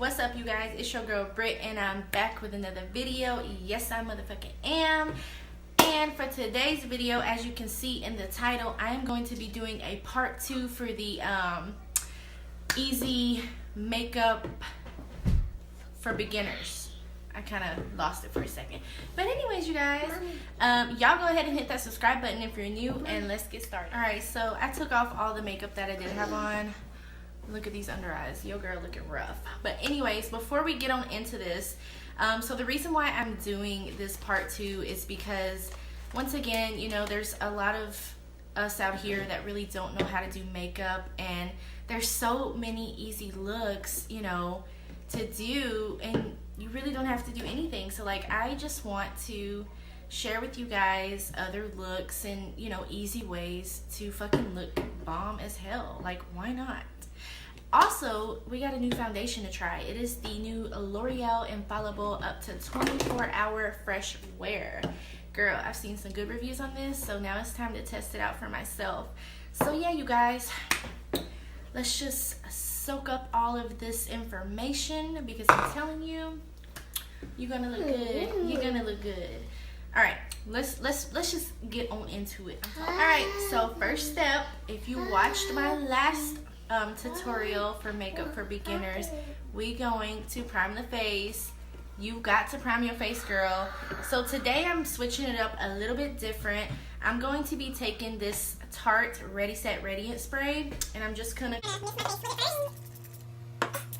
What's up, you guys? It's your girl Britt, and I'm back with another video. Yes, I motherfucking am. And for today's video, as you can see in the title, I am going to be doing a part 2 for the easy makeup for beginners. I kind of lost it for a second. But anyways, you guys, y'all go ahead and hit that subscribe button if you're new, and let's get started. Alright, so I took off all the makeup that I did have on. Look at these under eyes. Your girl looking rough. But anyways, before we get on into this, so the reason why I'm doing this part 2 is because, once again, you know, there's a lot of us out here that really don't know how to do makeup, and there's so many easy looks, you know, to do, and you really don't have to do anything. So like, I just want to share with you guys other looks and, you know, easy ways to fucking look bomb as hell. Like, why not? Also, we got a new foundation to try. It is the new L'Oreal Infallible Up to 24-Hour Fresh Wear. Girl, I've seen some good reviews on this, so now it's time to test it out for myself. So yeah, you guys, let's just soak up all of this information, because I'm telling you, you're gonna look good. You're gonna look good. All right, let's just get on into it. All right, so first step, if you watched my last tutorial for makeup for beginners, we going to prime the face. You've got to prime your face, girl. So today I'm switching it up a little bit different. I'm going to be taking this Tarte Ready Set Radiant Spray, and I'm just gonna mix my face with it first.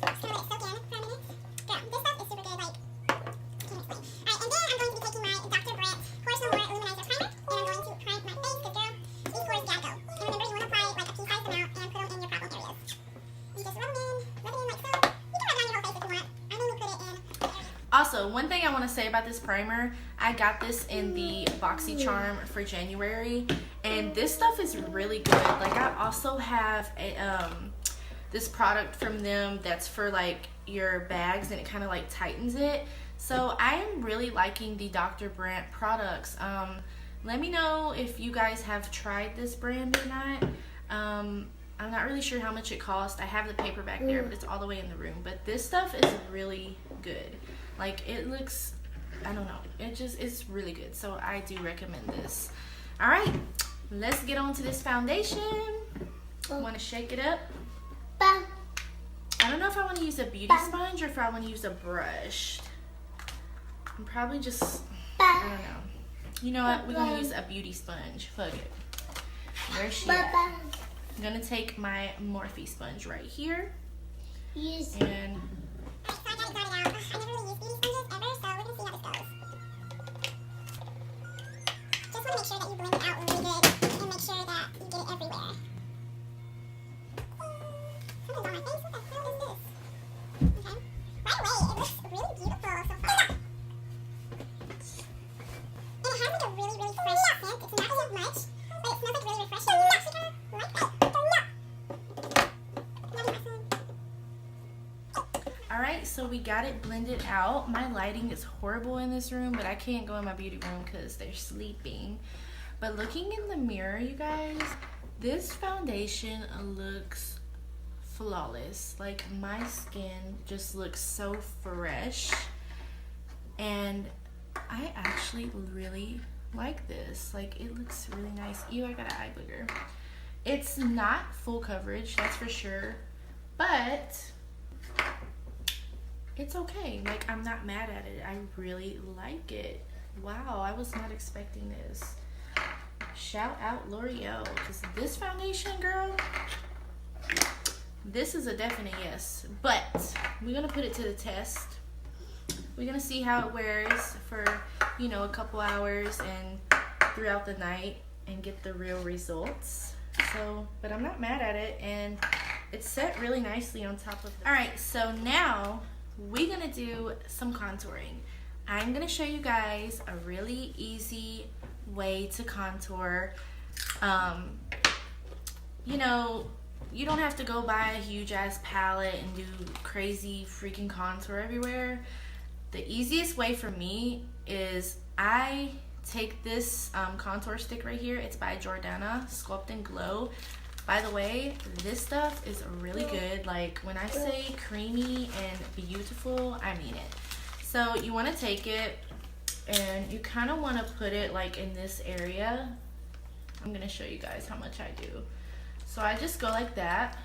Just gonna let it soak in for a minute. Girl, this stuff is super good, like, I can't explain. Alright, and then I'm going to be taking my Dr. Brandt Pores No More Illuminizer Primer, and I'm going to prime my face, because girl, these pores gotta go. And remember, you want to apply like a pea-sized amount and put them in your problem areas. You just rub it in like so. You can rub it on your whole face if you want. I mainly put it in the area. Also, one thing I want to say about this primer, I got this in the BoxyCharm for January, and this stuff is really good. Like, I also have a this product from them that's for like your bags, and it kind of like tightens it. So I am really liking the Dr. Brandt products. Let me know if you guys have tried this brand or not. I'm not really sure how much it cost. I have the paper back there, but it's all the way in the room. But this stuff is really good. Like, it looks, I don't know, it's really good. So I do recommend this. All right, let's get on to this foundation. Want to shake it up? I don't know if I want to use a beauty sponge or if I want to use a brush. I'm probably just, I don't know. You know what? We're going to use a beauty sponge. Fuck it. Where's she at? I'm going to take my Morphe sponge right here. Yes. And so I got it dotted out. I never really used beauty sponges ever, so we're going to see how this goes. Just want to make sure that you blend it out really good and make sure that you get it everywhere. Something's on my face. What the hell is this? Okay. Right away, it looks really beautiful so far. And it has like a really, really fresh scent. It's not so much, but it smells like really refreshing. Like that. Alright, so we got it blended out. My lighting is horrible in this room, but I can't go in my beauty room because they're sleeping. But looking in the mirror, you guys, this foundation looks flawless. Like, my skin just looks so fresh, and I actually really like this. Like, it looks really nice. Ew, I got an eye booger. It's not full coverage, that's for sure, but it's okay. Like, I'm not mad at it. I really like it. Wow, I was not expecting this. Shout out L'Oreal, because this foundation, girl, this is a definite yes. But we're gonna put it to the test. We're gonna see how it wears for, you know, a couple hours and throughout the night, and get the real results. So, but I'm not mad at it, and it's set really nicely on top of it. All right, so now we're gonna do some contouring. I'm gonna show you guys a really easy way to contour. You know, you don't have to go buy a huge ass palette and do crazy freaking contour everywhere. The easiest way for me is I take this contour stick right here. It's by Jordana, Sculpt and Glow. By the way, this stuff is really good. Like, when I say creamy and beautiful, I mean it. So you want to take it and you kind of want to put it like in this area. I'm going to show you guys how much I do. So I just go like that,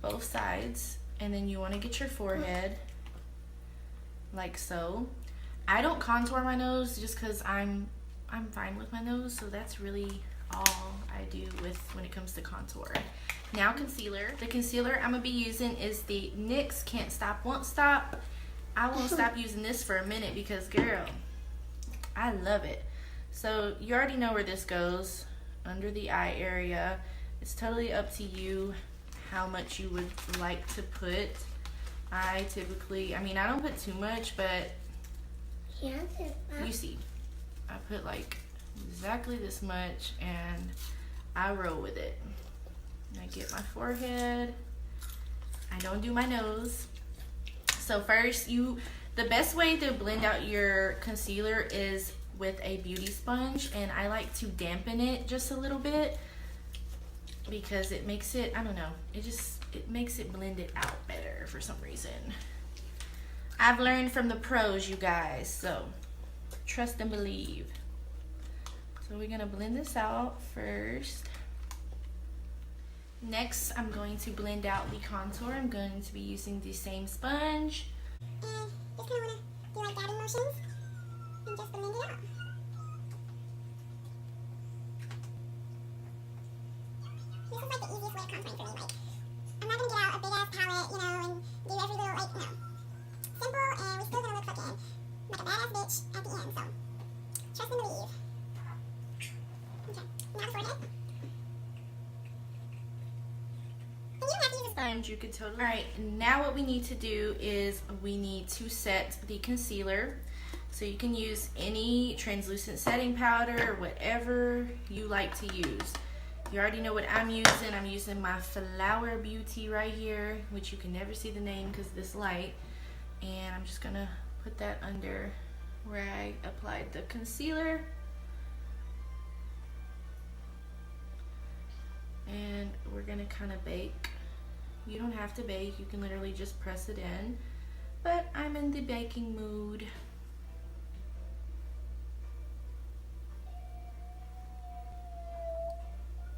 both sides, and then you want to get your forehead like so. I don't contour my nose just because I'm fine with my nose, so that's really all I do with when it comes to contour. Now concealer. The concealer I'm gonna be using is the NYX Can't Stop Won't Stop. I won't stop using this for a minute because, girl, I love it. So you already know where this goes, under the eye area. It's totally up to you how much you would like to put. I typically, I mean, I don't put too much, but you see, I put like exactly this much and I roll with it. And I get my forehead. I don't do my nose. So first, the best way to blend out your concealer is with a beauty sponge, and I like to dampen it just a little bit because it makes it, I don't know, it makes it blend it out better for some reason. I've learned from the pros, you guys, so trust and believe. So we're gonna blend this out first. Next, I'm going to blend out the contour. I'm going to be using the same sponge. And just kind of want to do like dabbing motions and just blend it out. This is like the easiest way of contouring for me. Like, I'm not going to get out a big ass palette, you know, and do every little, like, no. Simple, and we still going to look fucking like a badass bitch at the end, so trust and believe. Okay, now the forehead. You could totally. All right, now what we need to do is we need to set the concealer. So you can use any translucent setting powder, whatever you like to use. You already know what I'm using. I'm using my Flower Beauty right here, which you can never see the name because of this light. And I'm just gonna put that under where I applied the concealer. And we're gonna kind of bake. You don't have to bake, you can literally just press it in, but I'm in the baking mood.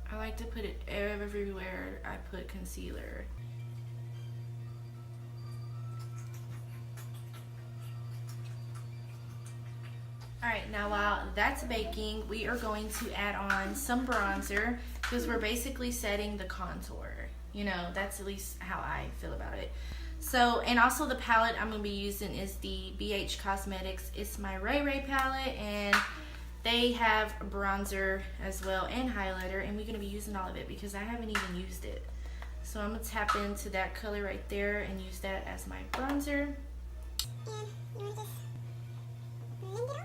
I like to put it everywhere I put concealer. Alright, now while that's baking, we are going to add on some bronzer because we're basically setting the contour. You know, that's at least how I feel about it. So, and also the palette I'm going to be using is the BH Cosmetics. It's my Ray Ray palette, and they have bronzer as well and highlighter, and we're going to be using all of it because I haven't even used it. So I'm going to tap into that color right there and use that as my bronzer. And you want to just blend it on.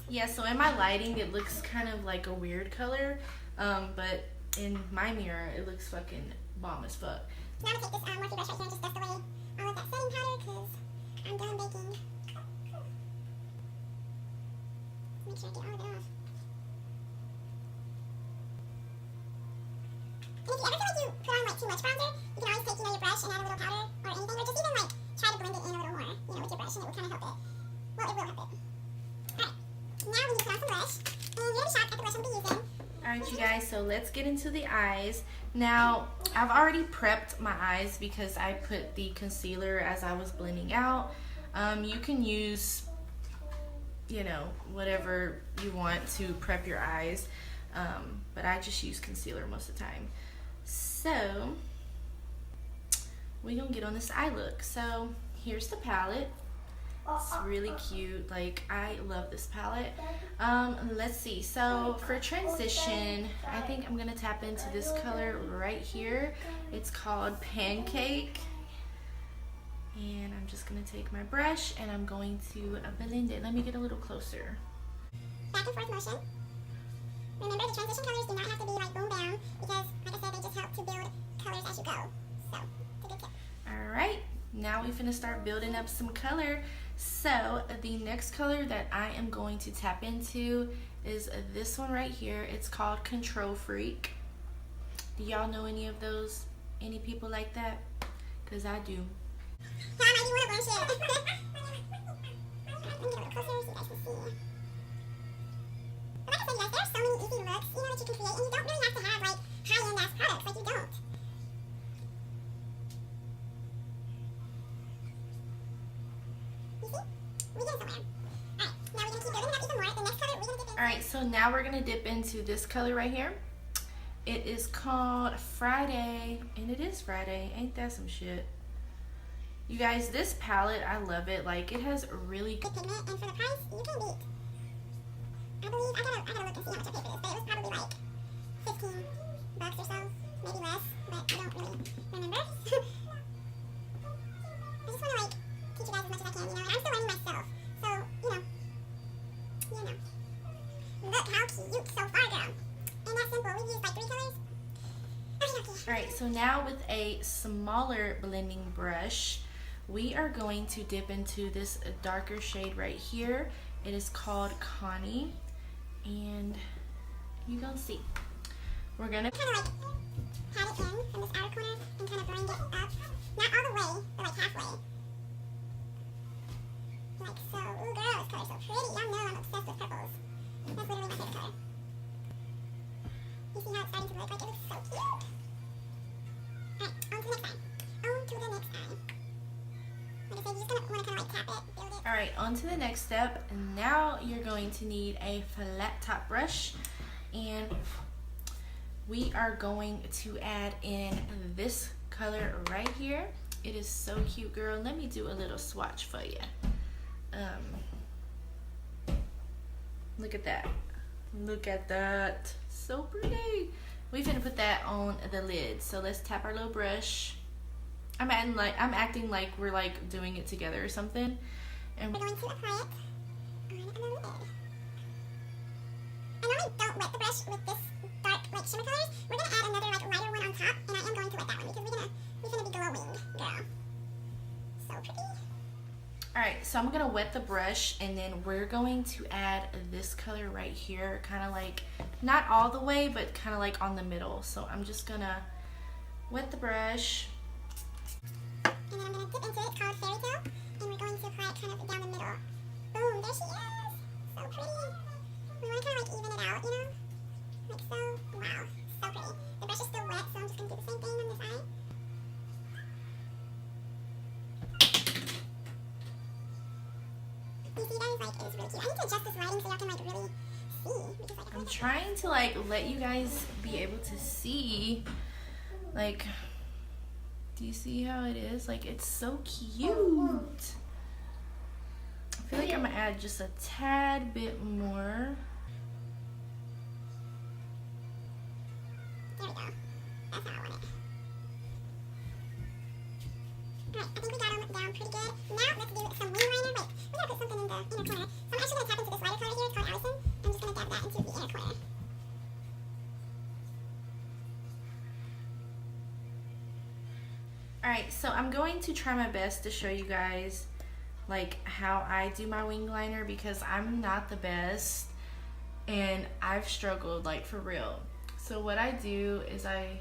Yeah, so in my lighting, it looks kind of like a weird color, but in my mirror, it looks fucking bomb as fuck. Now I'm going to take this Morphe brush right here and just dust away all of that setting powder because I'm done baking. Make sure I get all of it off. And if you ever feel like you put on like too much bronzer, you can always take, you know, your brush and add a little powder or anything, or just even like try to blend it in a little more, you know, with your brush, and it will kind of help it. Well, it will help it. Now we need to put on some blush, and you have a shot at the blush I'm going to be using. Alright, you guys, so let's get into the eyes. Now, I've already prepped my eyes because I put the concealer as I was blending out. You can use, you know, whatever you want to prep your eyes, but I just use concealer most of the time. So, we're going to get on this eye look. So, here's the palette. It's really cute. Like, I love this palette. Let's see. So for transition, I think I'm gonna tap into this color right here. It's called Pancake. And I'm just gonna take my brush and I'm going to blend it. Let me get a little closer. Back and forth motion. Remember, the transition colors do not have to be like boom bam because, like I said, they just help to build colors as you go. we finna start building up some color. So the next color that I am going to tap into is this one right here. It's called Control Freak. Do y'all know any of those? Any people like that? Because I do. Yeah, I might be one of them, shit. Let me get a little closer so you guys can see. But like I said, you guys, there are so many easy looks, you know, that you can create, and you don't really have to have, like, high-end ass products. Like, you don't. You see? We get somewhere. Alright, now we're gonna keep building it up even more. The next color, we're gonna dip in. Alright, so now we're gonna dip into this color right here. It is called Friday, and it is Friday. Ain't that some shit? You guys, this palette, I love it. Like, it has really Good pigment, and for the price, you can beat. I believe, I gotta look and see how much I paid for this, but it was probably like $15 or so, maybe less, but I don't really remember. I just wanna like teach you guys as much as I can, you know, and I'm still learning myself, so, you know. Look how cute so far, girl. Ain't that simple? We've used like 3 colors. Okay. Alright, so now with a smaller blending brush, we are going to dip into this darker shade right here. It is called Connie, and you're gonna see. We're gonna kind of like pat it in from this outer corner and kind of blend it up. Not all the way, but like halfway. Like so. Ooh, girl, this color's so pretty. Y'all know I'm obsessed with purples. That's literally my favorite color. You see how it's starting to look? Like, it looks so cute. Alright, on to the next eye. On to the next eye. Like I said, you just want to kind of like tap it, build it. Alright, on to the next step. Now you're going to need a flat top brush, and we are going to add in this color right here. It is so cute, girl. Let me do a little swatch for you. Look at that. Look at that. So pretty. We finna put that on the lid. So let's tap our little brush. I'm acting like we're like doing it together or something. And we're going to apply it on the lid. I normally don't wet the brush with this dark like shimmer colors. We're gonna add another like lighter one on top, and I am going to wet that one because we're gonna be glowing, girl. So pretty. Alright, so I'm gonna wet the brush, and then we're going to add this color right here, kind of like not all the way, but kind of like on the middle. So I'm just gonna wet the brush. And then I'm gonna dip into it. It's called Fairy Tale, and we're going to apply it kind of down the middle. Boom, there she is. So pretty. We want to kind of like even it out, you know? Like so. Wow, so pretty. The brush is still wet, so I'm just gonna do the same thing on this eye. You see guys, like it's really cute. I need to adjust this lighting so y'all can like really see. Because, like, I'm trying to like let you guys be able to see, like, do you see how it is? Like, it's so cute. I feel like I'm gonna add just a tad bit more. There we go. That's how I want it. Alright, I think we got them down pretty good. Now let's do some wing liner. Wait, we gotta put something in the inner corner. So I'm actually gonna tap into this lighter color here. It's called Allison. I'm just gonna dab that into the inner corner. Alright, so I'm going to try my best to show you guys like how I do my wing liner, because I'm not the best and I've struggled like for real. So what I do is I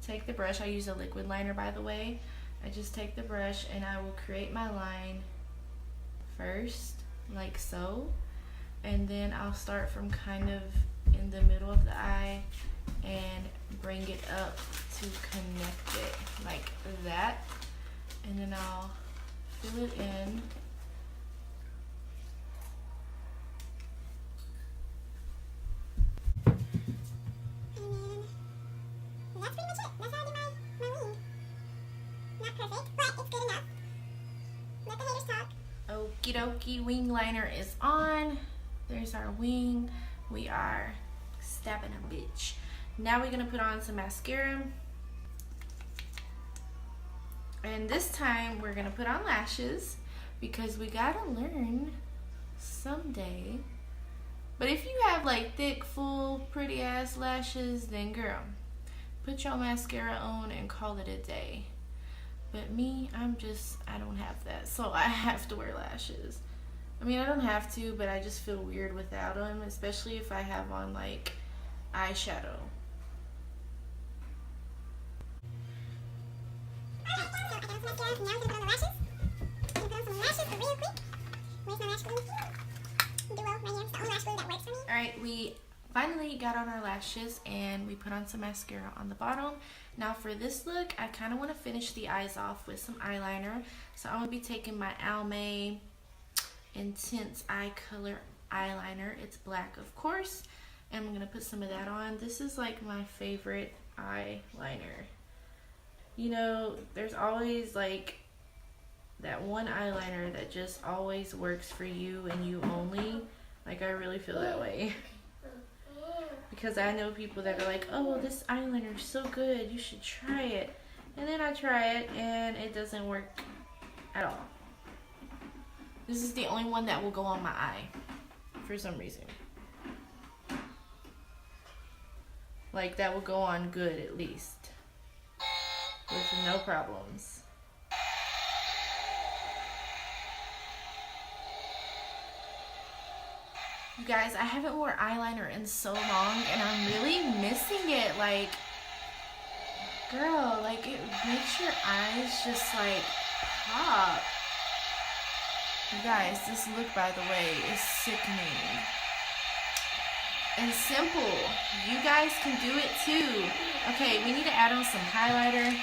take the brush. I use a liquid liner, by the way. I just take the brush and I will create my line first, like so, and then I'll start from kind of in the middle of the eye and bring it up to connect it like that, and then I'll fill it in. And that's pretty much it. That's how I do my wing. Not perfect, but it's good enough. Let the haters talk. Okie dokie, wing liner is on. There's our wing. We are stabbing a bitch. Now we're gonna put on some mascara. And this time we're gonna put on lashes, because we gotta learn someday. But if you have like thick, full, pretty ass lashes, then girl, put your mascara on and call it a day. But me, I don't have that. So I have to wear lashes. I mean, I don't have to, but I just feel weird without them, especially if I have on like eyeshadow. Alright, we finally got on our lashes and we put on some mascara on the bottom. Now for this look, I kind of want to finish the eyes off with some eyeliner. So I'm going to be taking my Almay Intense Eye Color eyeliner. It's black, of course. And I'm going to put some of that on. This is like my favorite eyeliner. You know, there's always like that one eyeliner that just always works for you and you only. Like, I really feel that way. Because I know people that are like, oh, this eyeliner is so good, you should try it. And then I try it and it doesn't work at all. This is the only one that will go on my eye for some reason. Like, that will go on good at least. With no problems. You guys, I haven't worn eyeliner in so long and I'm really missing it. Like, girl, like it makes your eyes just like pop. You guys, this look, by the way, is sickening. And simple. You guys can do it too. Okay, we need to add on some highlighter.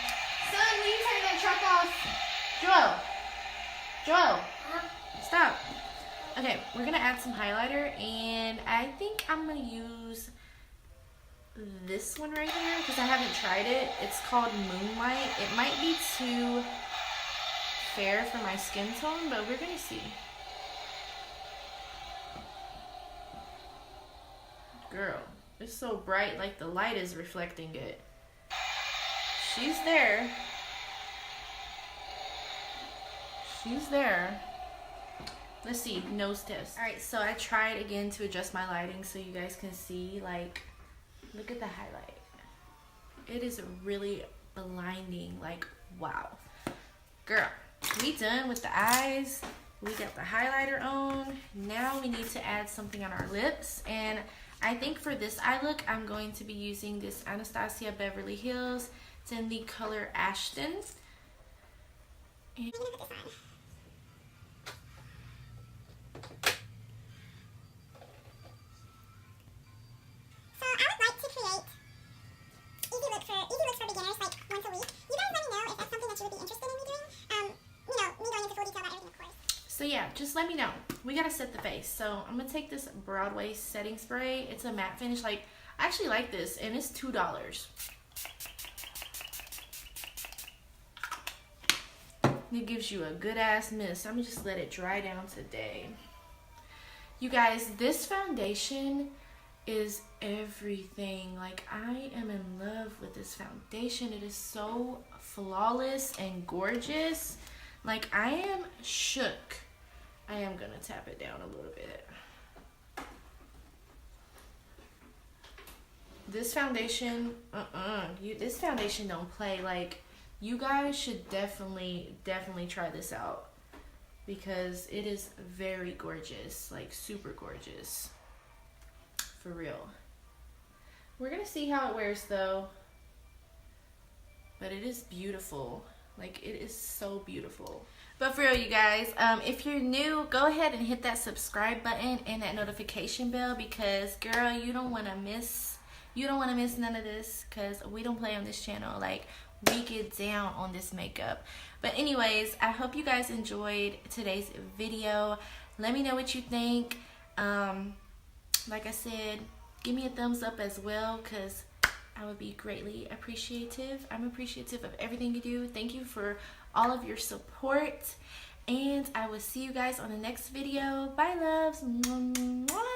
Son, will you turn that truck off? Joel, stop. Okay, we're going to add some highlighter, and I think I'm going to use this one right here because I haven't tried it. It's called Moonlight. It might be too fair for my skin tone, but we're going to see. Girl, it's so bright, like the light is reflecting it. She's there. She's there. Let's see, nose test. Alright, so I tried again to adjust my lighting so you guys can see, like, look at the highlight. It is really blinding, like, wow. Girl, we done with the eyes. We got the highlighter on. Now we need to add something on our lips. And I think for this eye look, I'm going to be using this Anastasia Beverly Hills. It's in the color Ashton. And so yeah, just let me know. We gotta set the face. So I'm gonna take this Broadway setting spray. It's a matte finish. Like, I actually like this, and it's $2. It gives you a good ass mist. I'm gonna just let it dry down today. You guys, this foundation is everything. Like, I am in love with this foundation. It is so flawless and gorgeous. Like, I am shook. I am gonna tap it down a little bit. This foundation, this foundation don't play. Like, you guys should definitely try this out because it is very gorgeous, like super gorgeous, for real. We're gonna see how it wears though, but it is beautiful. Like, it is so beautiful. But for real, you guys, if you're new, go ahead and hit that subscribe button and that notification bell because, girl, you don't want to miss none of this because we don't play on this channel. Like, we get down on this makeup. But anyways, I hope you guys enjoyed today's video. Let me know what you think. Like I said, give me a thumbs up as well because I would be greatly appreciative. I'm appreciative of everything you do. Thank you for all of your support. And I will see you guys on the next video. Bye, loves. Mwah, mwah.